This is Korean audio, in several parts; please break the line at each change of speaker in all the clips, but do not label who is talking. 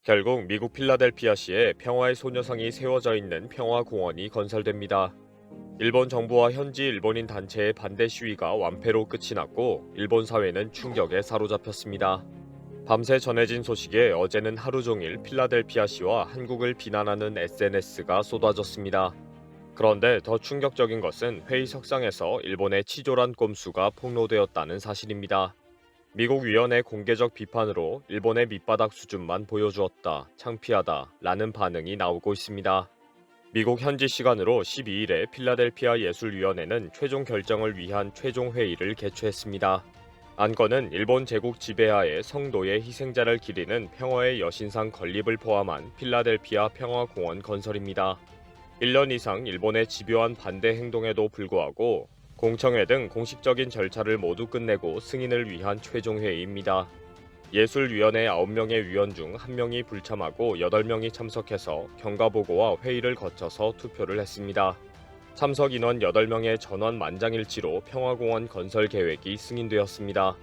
결국 미국 필라델피아시에 평화의 소녀상이 세워져 있는 평화공원이 건설됩니다. 일본 정부와 현지 일본인 단체의 반대 시위가 완패로 끝이 났고 일본 사회는 충격에 사로잡혔습니다. 밤새 전해진 소식에 어제는 하루 종일 필라델피아시와 한국을 비난하는 SNS가 쏟아졌습니다. 그런데 더 충격적인 것은 회의석상에서 일본의 치졸한 꼼수가 폭로되었다는 사실입니다. 미국 위원회 공개적 비판으로 일본의 밑바닥 수준만 보여주었다, 창피하다 라는 반응이 나오고 있습니다. 미국 현지 시간으로 12일에 필라델피아 예술위원회는 최종 결정을 위한 최종 회의를 개최했습니다. 안건은 일본 제국 지배하에 성도의 희생자를 기리는 평화의 여신상 건립을 포함한 필라델피아 평화공원 건설입니다. 1년 이상 일본의 집요한 반대 행동에도 불구하고 공청회 등 공식적인 절차를 모두 끝내고 승인을 위한 최종 회의입니다. 예술위원회 9명의 위원 중 1명이 불참하고 8명이 참석해서 경과보고와 회의를 거쳐서 투표를 했습니다. 참석 인원 8명의 전원 만장일치로 평화공원 건설 계획이 승인되었습니다.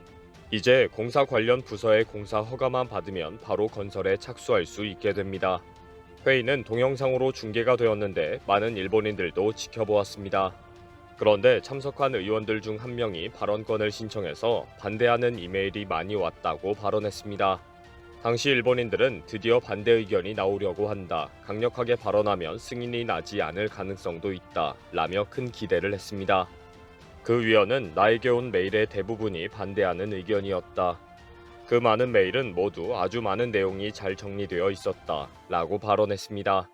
이제 공사 관련 부서의 공사 허가만 받으면 바로 건설에 착수할 수 있게 됩니다. 회의는 동영상으로 중계가 되었는데 많은 일본인들도 지켜보았습니다. 그런데 참석한 의원들 중 1명이 발언권을 신청해서 반대하는 이메일이 많이 왔다고 발언했습니다. 당시 일본인들은 드디어 반대 의견이 나오려고 한다, 강력하게 발언하면 승인이 나지 않을 가능성도 있다 라며 큰 기대를 했습니다. 그 위원은 나에게 온 메일의 대부분이 반대하는 의견이었다. 그 많은 메일은 모두 아주 많은 내용이 잘 정리되어 있었다 라고 발언했습니다.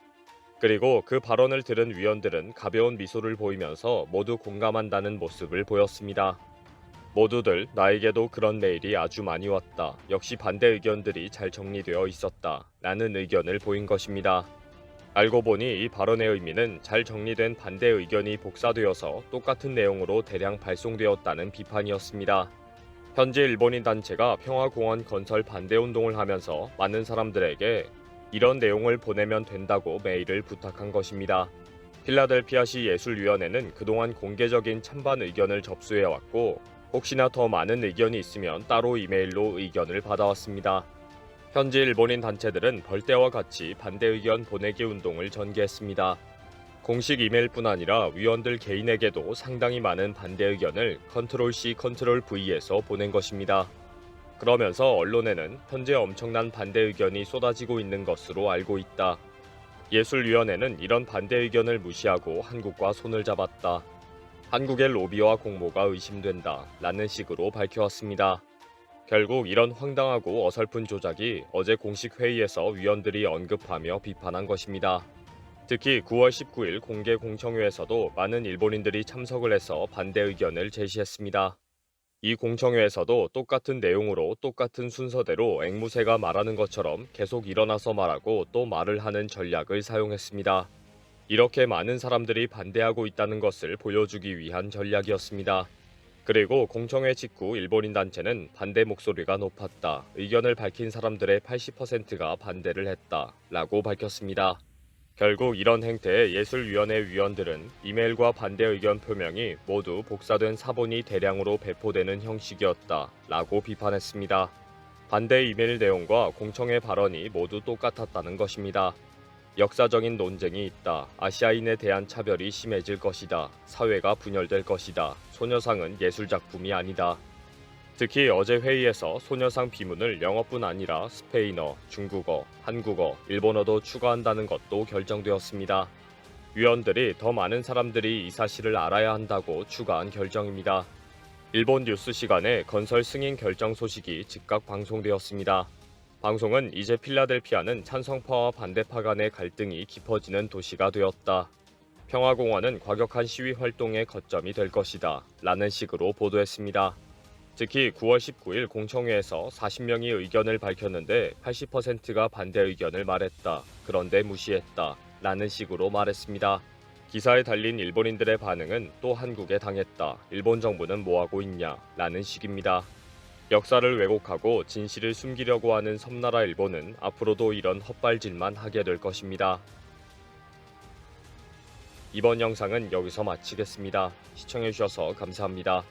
그리고 그 발언을 들은 위원들은 가벼운 미소를 보이면서 모두 공감한다는 모습을 보였습니다. 모두들 나에게도 그런 메일이 아주 많이 왔다, 역시 반대 의견들이 잘 정리되어 있었다 라는 의견을 보인 것입니다. 알고 보니 이 발언의 의미는 잘 정리된 반대 의견이 복사되어서 똑같은 내용으로 대량 발송되었다는 비판이었습니다. 현지 일본인 단체가 평화공원 건설 반대 운동을 하면서 많은 사람들에게 이런 내용을 보내면 된다고 메일을 부탁한 것입니다. 필라델피아시 예술위원회는 그동안 공개적인 찬반 의견을 접수해왔고 혹시나 더 많은 의견이 있으면 따로 이메일로 의견을 받아왔습니다. 현지 일본인 단체들은 벌떼와 같이 반대 의견 보내기 운동을 전개했습니다. 공식 이메일뿐 아니라 위원들 개인에게도 상당히 많은 반대 의견을 컨트롤-C 컨트롤-V에서 보낸 것입니다. 그러면서 언론에는 현재 엄청난 반대 의견이 쏟아지고 있는 것으로 알고 있다. 예술위원회는 이런 반대 의견을 무시하고 한국과 손을 잡았다. 한국의 로비와 공모가 의심된다 라는 식으로 밝혀왔습니다. 결국 이런 황당하고 어설픈 조작이 어제 공식 회의에서 위원들이 언급하며 비판한 것입니다. 특히 9월 19일 공개 공청회에서도 많은 일본인들이 참석을 해서 반대 의견을 제시했습니다. 이 공청회에서도 똑같은 내용으로 똑같은 순서대로 앵무새가 말하는 것처럼 계속 일어나서 말하고 또 말을 하는 전략을 사용했습니다. 이렇게 많은 사람들이 반대하고 있다는 것을 보여주기 위한 전략이었습니다. 그리고 공청회 직후 일본인 단체는 반대 목소리가 높았다, 의견을 밝힌 사람들의 80%가 반대를 했다 라고 밝혔습니다. 결국 이런 행태에 예술위원회 위원들은 이메일과 반대 의견 표명이 모두 복사된 사본이 대량으로 배포되는 형식이었다 라고 비판했습니다. 반대 이메일 내용과 공청회 발언이 모두 똑같았다는 것입니다. 역사적인 논쟁이 있다, 아시아인에 대한 차별이 심해질 것이다, 사회가 분열될 것이다, 소녀상은 예술작품이 아니다. 특히 어제 회의에서 소녀상 비문을 영어뿐 아니라 스페인어, 중국어, 한국어, 일본어도 추가한다는 것도 결정되었습니다. 위원들이 더 많은 사람들이 이 사실을 알아야 한다고 추가한 결정입니다. 일본 뉴스 시간에 건설 승인 결정 소식이 즉각 방송되었습니다. 방송은 이제 필라델피아는 찬성파와 반대파 간의 갈등이 깊어지는 도시가 되었다. 평화공원은 과격한 시위 활동의 거점이 될 것이다 라는 식으로 보도했습니다. 특히 9월 19일 공청회에서 40명이 의견을 밝혔는데 80%가 반대 의견을 말했다, 그런데 무시했다 라는 식으로 말했습니다. 기사에 달린 일본인들의 반응은 또 한국에 당했다, 일본 정부는 뭐하고 있냐 라는 식입니다. 역사를 왜곡하고 진실을 숨기려고 하는 섬나라 일본은 앞으로도 이런 헛발질만 하게 될 것입니다. 이번 영상은 여기서 마치겠습니다. 시청해주셔서 감사합니다.